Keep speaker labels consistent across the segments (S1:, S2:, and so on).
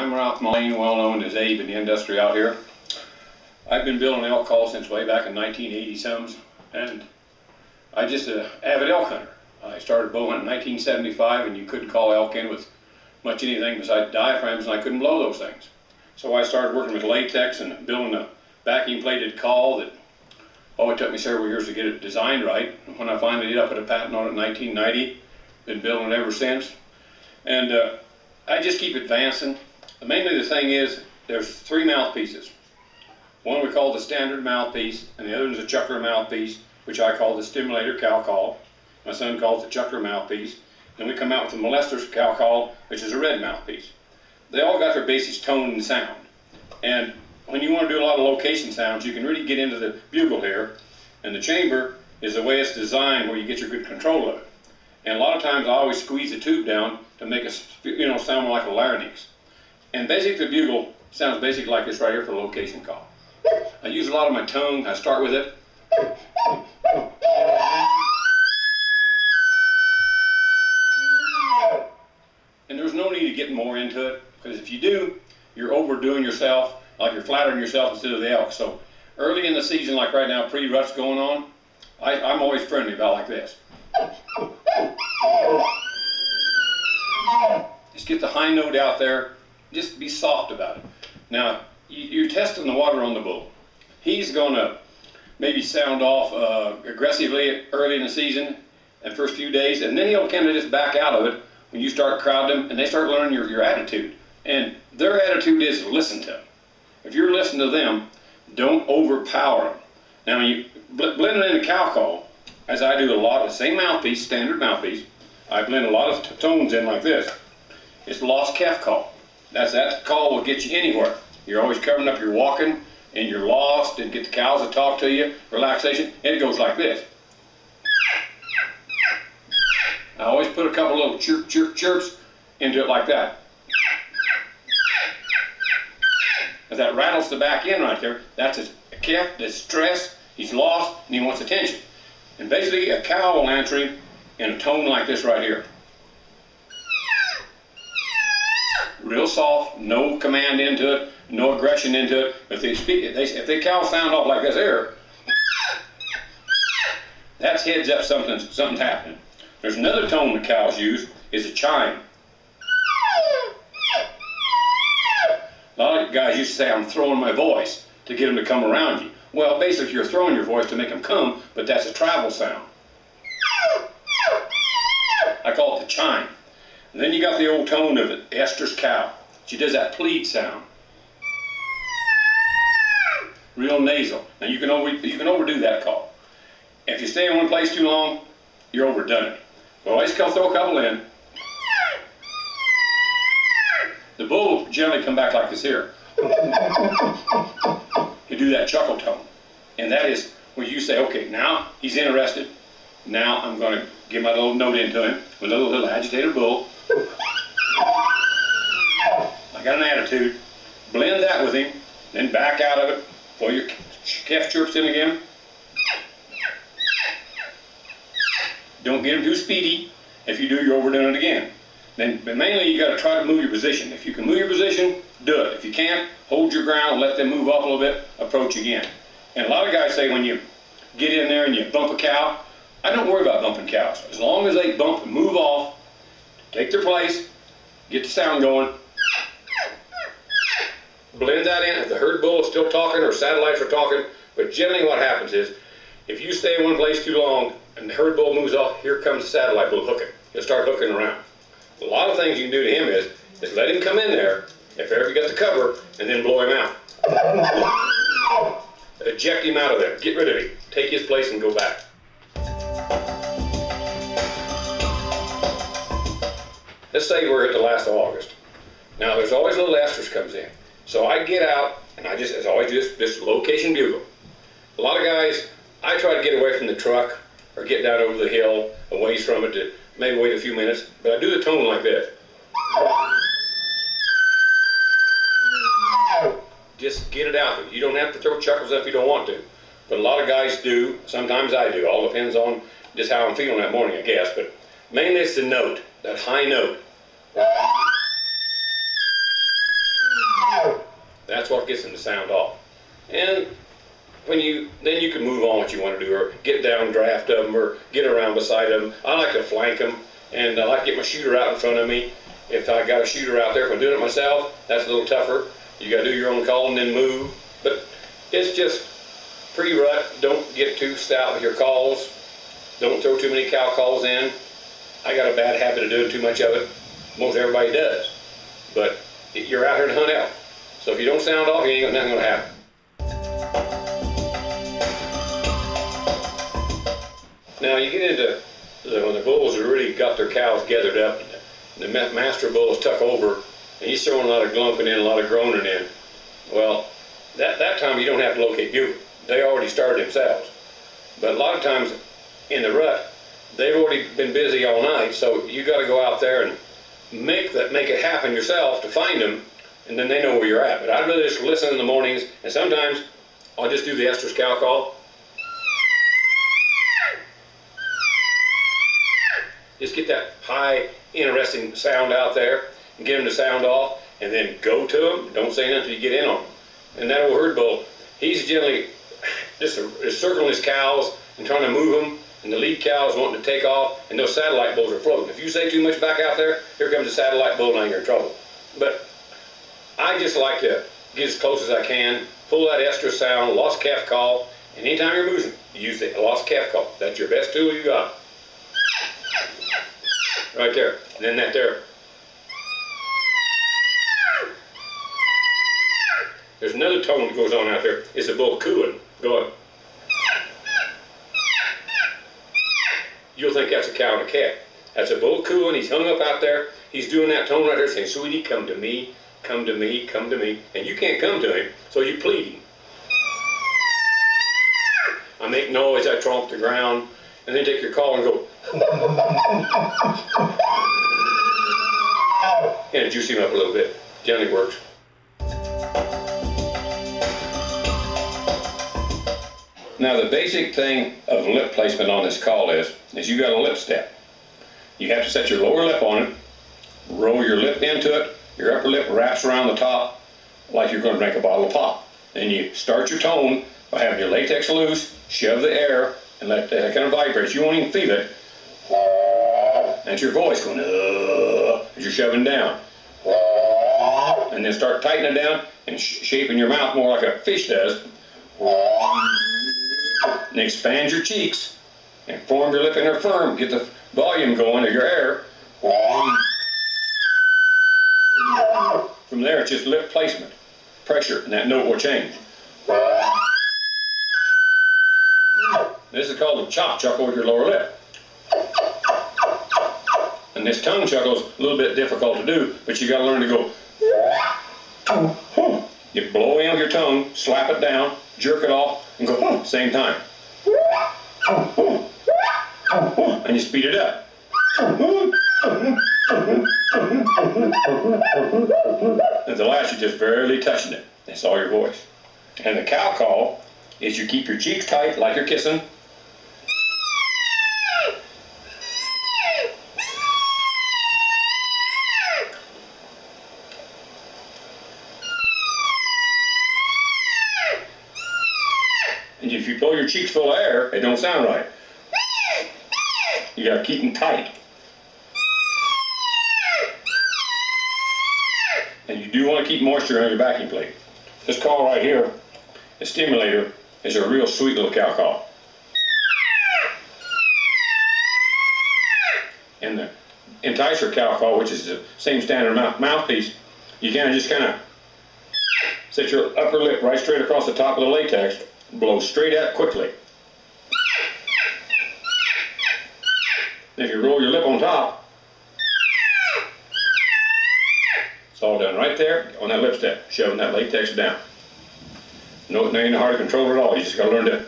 S1: I'm Ralph Mullane, well known as Abe in the industry out here. I've been building elk calls since way back in 1980-some, and I'm just an avid elk hunter. I started bow hunting in 1975, and you couldn't call elk in with much anything besides diaphragms, and I couldn't blow those things. So I started working with latex and building a vacuum-plated call that, it took me several years to get it designed right. And when I finally did, I put a patent on it in 1990. Been building it ever since. And I just keep advancing. Mainly the thing is, there's three mouthpieces. One we call the standard mouthpiece, and the other is a chuckler mouthpiece, which I call the stimulator cow call. My son calls the chuckler mouthpiece. Then we come out with the molester's cow call, which is a red mouthpiece. They all got their basic tone and sound. And when you want to do a lot of location sounds, you can really get into the bugle here. And the chamber is the way it's designed where you get your good control of it. And a lot of times I always squeeze the tube down to make it, sound more like a larynx. And basically the bugle sounds basically like this right here for the location call. I use a lot of my tongue. I start with it. And there's no need to get more into it, because if you do, you're overdoing yourself, like you're flattering yourself instead of the elk. So early in the season, like right now, pre-rut's going on, I'm always friendly about like this. Just get the high note out there. Just be soft about it. Now, you're testing the water on the bull. He's going to maybe sound off aggressively early in the season and first few days, and then he'll kind of just back out of it when you start crowding them and they start learning your attitude. And their attitude is listen to them. If you're listening to them, don't overpower them. Now, when you blend it in a cow call, as I do a lot of the same mouthpiece, standard mouthpiece, I blend a lot of tones in like this. It's the lost calf call. That call will get you anywhere. You're always covering up your walking, and you're lost, and get the cows to talk to you, relaxation, and it goes like this. I always put a couple little chirp, chirp, chirps into it like that. As that rattles the back end right there, that's a calf that's stressed, he's lost, and he wants attention. And basically a cow will answer him in a tone like this right here. Real soft, no command into it, no aggression into it. If they cow sound off like this here, that's heads up something's happening. There's another tone the cows use, is a chime. A lot of guys used to say, I'm throwing my voice to get them to come around you. Well, basically you're throwing your voice to make them come, but that's a travel sound. I call it the chime. And then you got the old tone of it, Esther's cow. She does that plead sound. Real nasal. Now you can overdo that call. If you stay in one place too long, you're overdone it. Well, always throw a couple in. The bull will generally come back like this here. You do that chuckle tone. And that is where you say, okay, now he's interested. Now I'm going to give my little note into him with a little agitated bull. I got an attitude. Blend that with him, then back out of it. Throw your calf chirps in again. Don't get him too speedy. If you do, you're overdoing it again. But mainly you got to try to move your position. If you can move your position, do it. If you can't, hold your ground, let them move up a little bit, approach again. And a lot of guys say when you get in there and you bump a cow, I don't worry about bumping cows. As long as they bump and move off, take their place, get the sound going, blend that in. If the herd bull is still talking or satellites are talking, but generally what happens is, if you stay in one place too long and the herd bull moves off, here comes the satellite bull hooking. He'll start hooking around. A lot of things you can do to him is let him come in there, if ever you got the cover, and then blow him out. Eject him out of there. Get rid of him. Take his place and go back. Let's say we're at the last of August. Now there's always little estrus comes in. So I get out and as always, this location bugle. A lot of guys, I try to get away from the truck or get down over the hill, a ways from it to maybe wait a few minutes, but I do the tone like this. Just get it out. You don't have to throw chuckles if you don't want to. But a lot of guys do. Sometimes I do. All depends on just how I'm feeling that morning, I guess. But mainly it's the note, that high note. That's what gets them to sound off. And then you can move on what you want to do, or get down draft of them, or get around beside them. I like to flank them, and I like to get my shooter out in front of me. If I got a shooter out there, if I'm doing it myself, that's a little tougher. You got to do your own call and then move. But it's just pre-rut. Don't get too stout with your calls. Don't throw too many cow calls in. I got a bad habit of doing too much of it. Most everybody does. But you're out here to hunt elk. So if you don't sound off, you ain't got nothing going to happen. Now you get into when the bulls have really got their cows gathered up, the master bull is tuck over, and he's throwing a lot of glumping in, a lot of groaning in. Well, that time you don't have to locate bugle. They already started themselves. But a lot of times in the rut, they've already been busy all night, so you got to go out there and make it happen yourself to find them, and then they know where you're at. But I'd rather just listen in the mornings, and sometimes I'll just do the estrus cow call. Just get that high, interesting sound out there and get them to sound off, and then go to them. Don't say nothing until you get in on them. And that old herd bull, he's generally just circling his cows and trying to move them, and the lead cows wanting to take off, and those satellite bulls are floating. If you say too much back out there, here comes a satellite bull, and you're in trouble. But I just like to get as close as I can, pull that estrus sound, lost calf call, and anytime you're moving, use the lost calf call. That's your best tool you got. Right there, and then that there. There's another tone that goes on out there. It's a bull cooing. Go on. You'll think that's a cow and a calf. That's a bull cooing. He's hung up out there. He's doing that tone right there saying, sweetie, come to me, come to me, come to me. And you can't come to him, so you plead him. I make noise, I tromp the ground, and then take your call and go, and juice him up a little bit. Generally works. Now the basic thing of lip placement on this call is you got a lip step. You have to set your lower lip on it, roll your lip into it, your upper lip wraps around the top like you're going to drink a bottle of pop. Then you start your tone by having your latex loose, shove the air, and let that kind of vibrate. You won't even feel it. That's your voice going, as you're shoving down. And then start tightening it down and shaping your mouth more like a fish does. And expand your cheeks and form your lip in there firm. Get the volume going of your air. From there, it's just lip placement, pressure, and that note will change. This is called the chop chuckle with your lower lip. And this tongue chuckle is a little bit difficult to do, but you got to learn to go. You blow in with your tongue, slap it down, jerk it off, and go same time. And you speed it up. At the last, you're just barely touching it. That's all your voice. And the cow call is you keep your cheeks tight like you're kissing. And if you blow your cheeks full of air, it don't sound right. You gotta keep them tight. And you do want to keep moisture on your backing plate. This call right here, the stimulator, is a real sweet little cow call. And the enticer cow call, which is the same standard mouthpiece, you just kind of set your upper lip right straight across the top of the latex, blow straight out quickly. If you roll your lip on top, it's all done right there on that lip step, shoving that latex down. No, it ain't hard to control at all. You just got to learn to.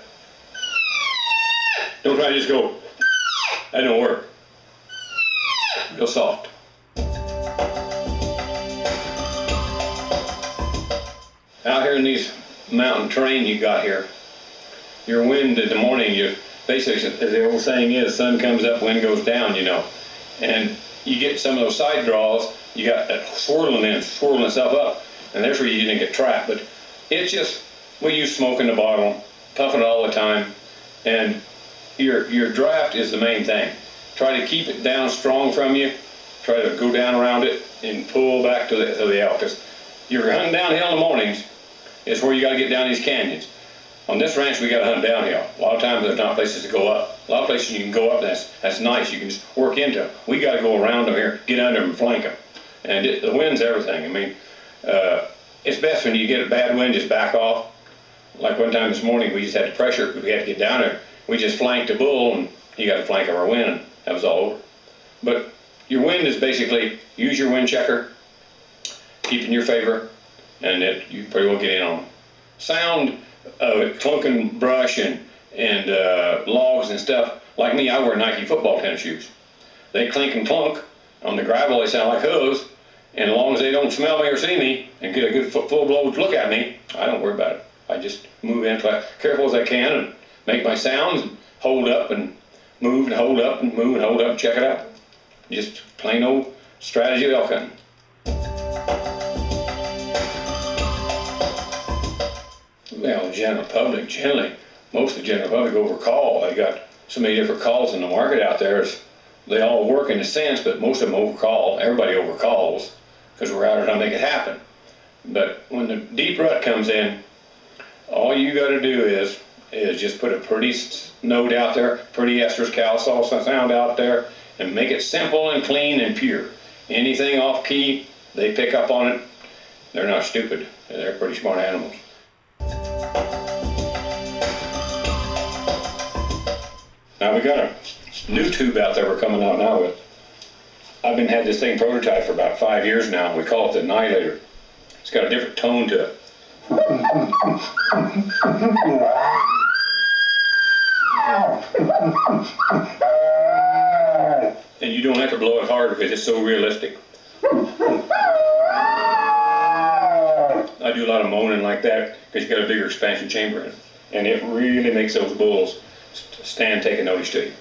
S1: Don't try to just go. That don't work. Real soft. Out here in these mountain terrain you got here, your wind in the morning, you basically, as the old saying is, sun comes up, wind goes down, you know. And you get some of those side draws, you got that swirling itself up, and that's where you didn't get trapped. But It's just, we use smoke in the bottle, puffing it all the time, and your draft is the main thing. Try to keep it down strong from you. Try to go down around it and pull back to the elk. Because you're hunting downhill in the mornings, is where you got to get down these canyons. On this ranch, we got to hunt downhill. A lot of times there's not places to go up. A lot of places you can go up, that's nice. You can just work into them. We got to go around them here, get under them and flank them. And the wind's everything. I mean, it's best when you get a bad wind, just back off. Like one time this morning, we just had to pressure because we had to get down there. We just flanked a bull, and he got a flank of our wind, and that was all over. But your wind is basically, use your wind checker, keep in your favor, and you pretty well get in on them. Sound clunking brush and logs and stuff. Like me, I wear Nike football tennis shoes. They clink and clunk. On the gravel, they sound like hooves. And as long as they don't smell me or see me and get a good full-blown look at me, I don't worry about it. I just move in as careful as I can and make my sounds and hold up and move and hold up and move and hold up and check it out. Just plain old strategy of elk hunting. Well, the general public, generally, most of the general public overcall. They got so many different calls in the market out there. They all work in a sense, but most of them overcall. Everybody overcalls because we're out there to make it happen. But when the deep rut comes in, all you got to do is just put a pretty note out there, pretty estrus cow sound out there, and make it simple and clean and pure. Anything off key, they pick up on it. They're not stupid. They're pretty smart animals. Now we got a new tube out there we're coming out now with. I've had this thing prototyped for about 5 years now. We call it the Annihilator. It's got a different tone to it. And you don't have to blow it hard because it's so realistic. I do a lot of moaning like that because you got a bigger expansion chamber in it. And it really makes those bulls stand taking notice to you.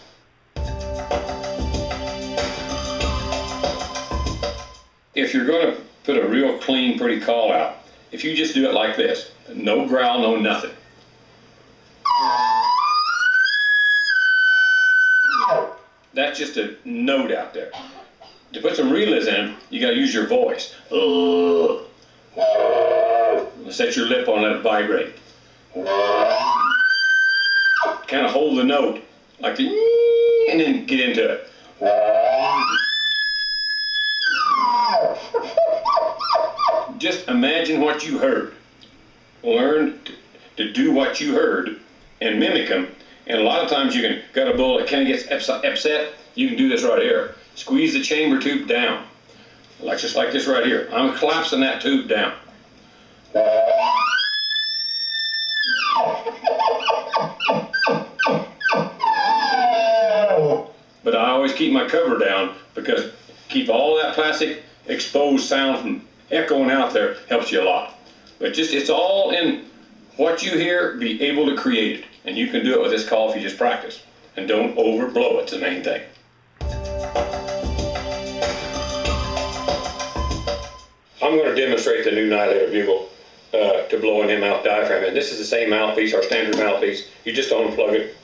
S1: If you're going to put a real clean, pretty call out, if you just do it like this, no growl, no nothing. That's just a note out there. To put some realism in them, you got to use your voice. Set your lip on, let it vibrate. Kind of hold the note, like the, and then get into it. Just imagine what you heard. Learn to do what you heard and mimic them. And a lot of times you can got a bull that kind of gets upset. You can do this right here. Squeeze the chamber tube down, just like this right here. I'm collapsing that tube down. But I always keep my cover down because keep all that plastic exposed sound from echoing out there helps you a lot. But it's all in what you hear, be able to create it. And you can do it with this call if you just practice. And don't overblow it, it's the main thing. I'm going to demonstrate the new Annihilator bugle to blowing in mouth diaphragm. And this is the same mouthpiece, our standard mouthpiece. You just unplug it.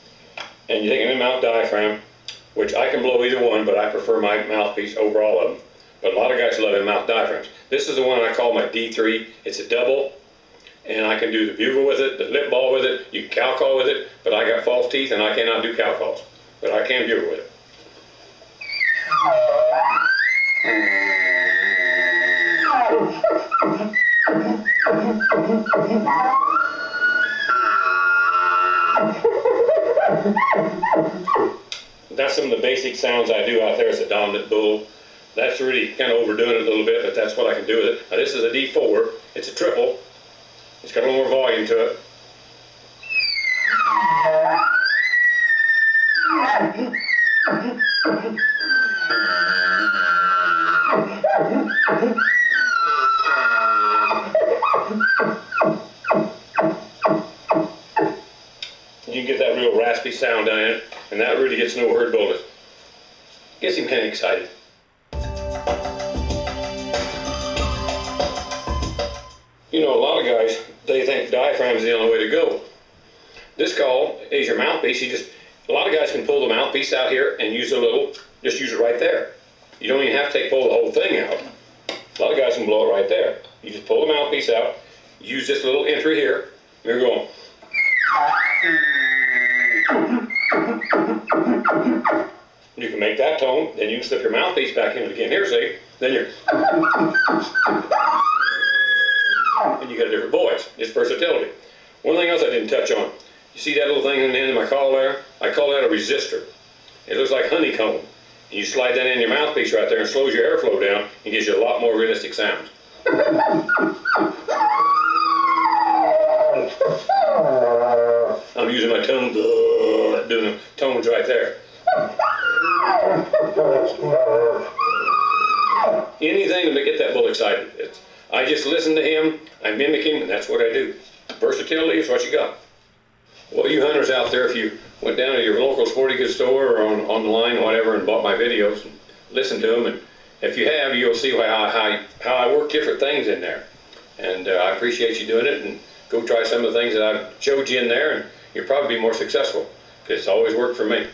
S1: And you take an in-mouth diaphragm, which I can blow either one, but I prefer my mouthpiece over all of them. But a lot of guys love in-mouth diaphragms. This is the one I call my D3. It's a double, and I can do the bugle with it, the lip ball with it, you can cow call with it, but I got false teeth and I cannot do cow calls. But I can bugle with it. That's some of the basic sounds I do out there as a dominant bull. That's really kind of overdoing it a little bit, but that's what I can do with it. Now this is a D4. It's a triple. It's got a little more volume to it. You can get that real raspy sound down in it, and that really gets no herd bull. Gets him kind of excited. You know, a lot of guys, they think diaphragm is the only way to go. This call is your mouthpiece. A lot of guys can pull the mouthpiece out here and use just use it right there. You don't even have to pull the whole thing out. A lot of guys can blow it right there. You just pull the mouthpiece out, use this little entry here, and you're going. You can make that tone, then you can slip your mouthpiece back in it again. Here, see? Then you're. And you got a different voice. It's versatility. One thing else I didn't touch on. You see that little thing in the end of my call there? I call that a resistor. It looks like honeycomb. And you slide that in your mouthpiece right there and slows your airflow down and gives you a lot more realistic sounds. I'm using my tongue, doing the tones right there. Anything to get that bull excited. I just listen to him, I mimic him, and that's what I do. Versatility is what you got. Well, you hunters out there, if you went down to your local sporting goods store or on the line or whatever and bought my videos and listened to them, and if you have, you'll see how I work different things in there. And I appreciate you doing it, and go try some of the things that I've showed you in there, and you'll probably be more successful, because it's always worked for me.